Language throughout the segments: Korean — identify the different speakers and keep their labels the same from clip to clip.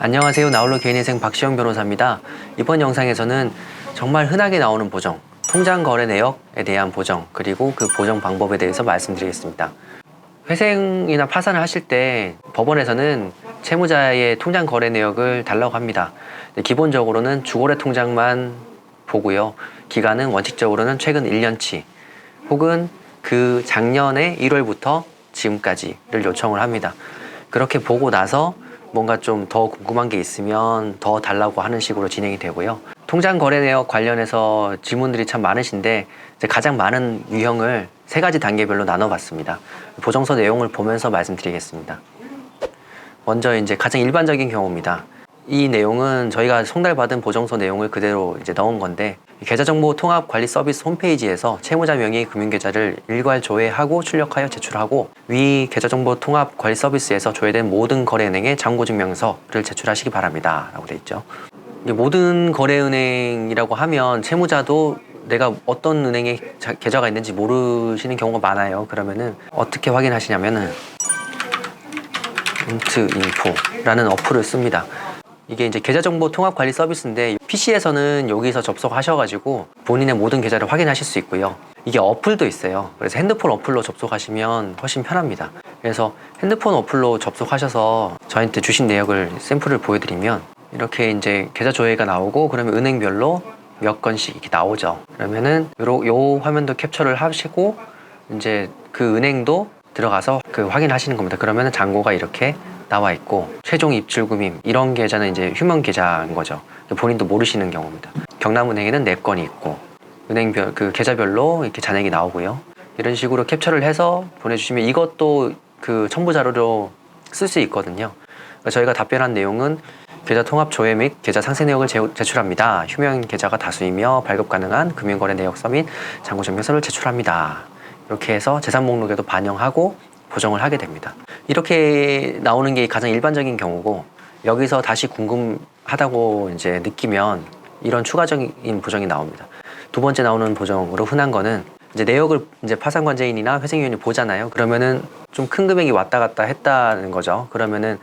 Speaker 1: 안녕하세요. 나홀로 개인인생 박시영 변호사입니다. 이번 영상에서는 정말 흔하게 나오는 보정, 통장 거래 내역에 대한 보정, 그리고 그 보정 방법에 대해서 말씀드리겠습니다. 회생이나 파산을 하실 때 법원에서는 채무자의 통장 거래 내역을 달라고 합니다. 기본적으로는 주거래 통장만 보고요. 기간은 원칙적으로는 최근 1년치 혹은 그 작년의 1월부터 지금까지를 요청을 합니다. 그렇게 보고 나서 뭔가 좀 더 궁금한 게 있으면 더 달라고 하는 식으로 진행이 되고요. 통장 거래 내역 관련해서 질문들이 참 많으신데 가장 많은 유형을 3가지 단계별로 나눠봤습니다. 보정서 내용을 보면서 말씀드리겠습니다. 먼저 이제 가장 일반적인 경우입니다. 이 내용은 저희가 송달받은 보정서 내용을 그대로 이제 넣은 건데, 계좌정보 통합 관리 서비스 홈페이지에서 채무자 명의 금융계좌를 일괄 조회하고 출력하여 제출하고, 위 계좌정보 통합 관리 서비스에서 조회된 모든 거래은행의 잔고증명서를 제출하시기 바랍니다 라고 되어 있죠. 모든 거래은행이라고 하면 채무자도 내가 어떤 은행에 계좌가 있는지 모르시는 경우가 많아요. 그러면은 어떻게 확인하시냐면은 인트인포라는 어플을 씁니다. 이게 이제 계좌정보 통합 관리 서비스인데, PC에서는 여기서 접속하셔가지고 본인의 모든 계좌를 확인하실 수 있고요. 이게 어플도 있어요. 그래서 핸드폰 어플로 접속하시면 훨씬 편합니다. 그래서 핸드폰 어플로 접속하셔서 저한테 주신 내역을 샘플을 보여드리면 이렇게 이제 계좌 조회가 나오고, 그러면 은행별로 몇 건씩 이렇게 나오죠. 그러면은 요 화면도 캡처를 하시고 이제 그 은행도 들어가서 그 확인하시는 겁니다. 그러면은 잔고가 이렇게 나와 있고, 최종 입출금임 이런 계좌는 이제 휴먼 계좌인 거죠. 본인도 모르시는 경우입니다. 경남은행에는 4건이 있고, 은행별 그 계좌별로 이렇게 잔액이 나오고요. 이런 식으로 캡처를 해서 보내주시면 이것도 그 첨부 자료로 쓸 수 있거든요. 저희가 답변한 내용은 계좌 통합 조회 및 계좌 상세 내역을 제출합니다. 휴면 계좌가 다수이며 발급 가능한 금융거래 내역서 및 잔고증명서를 제출합니다. 이렇게 해서 재산 목록에도 반영하고 보정을 하게 됩니다. 이렇게 나오는 게 가장 일반적인 경우고, 여기서 다시 궁금하다고 이제 느끼면 이런 추가적인 보정이 나옵니다. 두 번째 나오는 보정으로 흔한 거는 이제 내역을 이제 파산관제인이나 회생위원이 보잖아요. 그러면은 좀 큰 금액이 왔다 갔다 했다는 거죠. 그러면은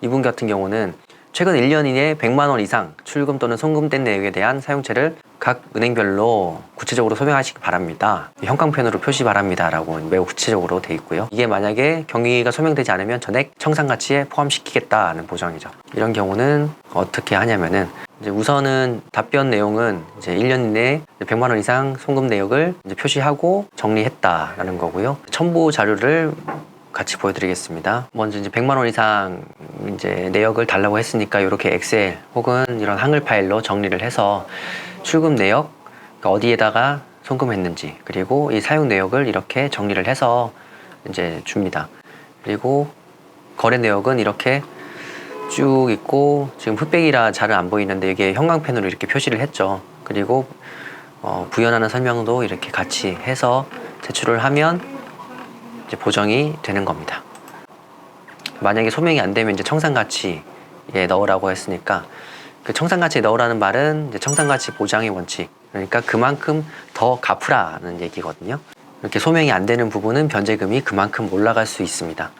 Speaker 1: 이분 같은 경우는 최근 1년 이내 100만 원 이상 출금 또는 송금된 내역에 대한 사용처를 각 은행별로 구체적으로 소명하시기 바랍니다. 형광펜으로 표시 바랍니다 라고 매우 구체적으로 돼 있고요. 이게 만약에 경위가 소명되지 않으면 전액 청산가치에 포함시키겠다는 보정이죠. 이런 경우는 어떻게 하냐면은 이제 우선은 답변 내용은 이제 1년 이내에 100만 원 이상 송금 내역을 이제 표시하고 정리했다라는 거고요. 첨부 자료를 같이 보여드리겠습니다. 먼저 이제 100만 원 이상 이제 내역을 달라고 했으니까 이렇게 엑셀 혹은 이런 한글 파일로 정리를 해서 출금 내역, 그러니까 어디에다가 송금했는지, 그리고 이 사용 내역을 이렇게 정리를 해서 이제 줍니다. 그리고 거래 내역은 이렇게 쭉 있고, 지금 흑백이라 잘 안 보이는데 이게 형광펜으로 이렇게 표시를 했죠. 그리고 부연하는 설명도 이렇게 같이 해서 제출을 하면 이제 보정이 되는 겁니다. 만약에 소명이 안 되면 이제 청산가치에 넣으라고 했으니까, 그 청산가치에 넣으라는 말은 이제 청산가치 보장의 원칙, 그러니까 그만큼 더 갚으라는 얘기거든요. 이렇게 소명이 안 되는 부분은 변제금이 그만큼 올라갈 수 있습니다.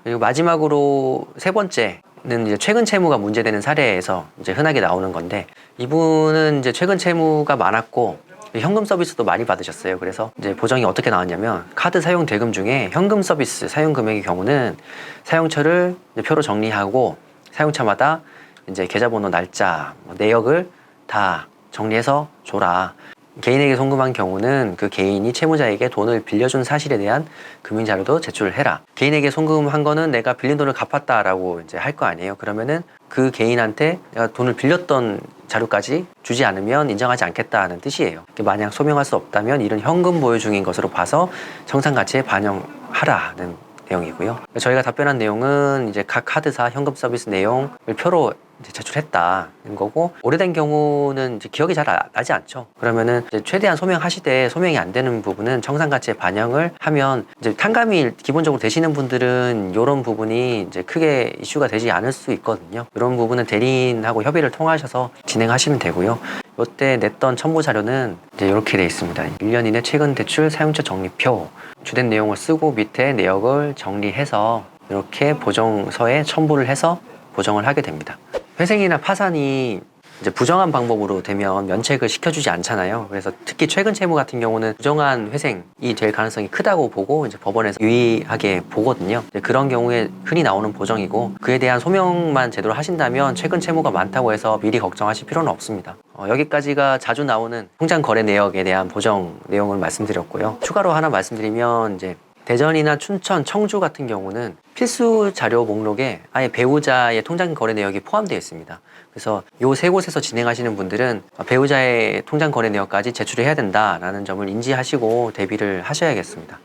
Speaker 1: 그리고 마지막으로 3번째는 이제 최근 채무가 문제되는 사례에서 이제 흔하게 나오는 건데, 이분은 이제 최근 채무가 많았고 현금 서비스도 많이 받으셨어요. 그래서 이제 보정이 어떻게 나왔냐면, 카드 사용 대금 중에 현금 서비스 사용 금액의 경우는 사용처를 표로 정리하고 사용처마다 이제 계좌번호, 날짜, 내역을 다 정리해서 줘라. 개인에게 송금한 경우는 그 개인이 채무자에게 돈을 빌려준 사실에 대한 금융자료도 제출을 해라. 개인에게 송금한 거는 내가 빌린 돈을 갚았다라고 이제 할 거 아니에요. 그러면은 그 개인한테 내가 돈을 빌렸던 자료까지 주지 않으면 인정하지 않겠다는 뜻이에요. 만약 소명할 수 없다면 이런 현금 보유 중인 것으로 봐서 청산가치에 반영하라는 내용이고요. 저희가 답변한 내용은 이제 각 카드사 현금 서비스 내용을 표로 이제 제출했다는 거고, 오래된 경우는 이제 기억이 잘 나지 않죠. 그러면은 이제 최대한 소명하시되 소명이 안 되는 부분은 청산가치에 반영을 하면, 이제 탕감이 기본적으로 되시는 분들은 이런 부분이 이제 크게 이슈가 되지 않을 수 있거든요. 이런 부분은 대리인하고 협의를 통하셔서 진행하시면 되고요. 이때 냈던 첨부 자료는 이제 이렇게 돼 있습니다. 1년 이내 최근 대출 사용처 정리표, 주된 내용을 쓰고 밑에 내역을 정리해서 이렇게 보정서에 첨부를 해서 보정을 하게 됩니다. 회생이나 파산이 이제 부정한 방법으로 되면 면책을 시켜주지 않잖아요. 그래서 특히 최근 채무 같은 경우는 부정한 회생이 될 가능성이 크다고 보고 이제 법원에서 유의하게 보거든요. 그런 경우에 흔히 나오는 보정이고 그에 대한 소명만 제대로 하신다면 최근 채무가 많다고 해서 미리 걱정하실 필요는 없습니다. 여기까지가 자주 나오는 통장 거래 내역에 대한 보정 내용을 말씀드렸고요. 추가로 하나 말씀드리면 이제 대전이나 춘천, 청주 같은 경우는 필수 자료 목록에 아예 배우자의 통장 거래 내역이 포함되어 있습니다. 그래서 이 세 곳에서 진행하시는 분들은 배우자의 통장 거래 내역까지 제출을 해야 된다라는 점을 인지하시고 대비를 하셔야겠습니다.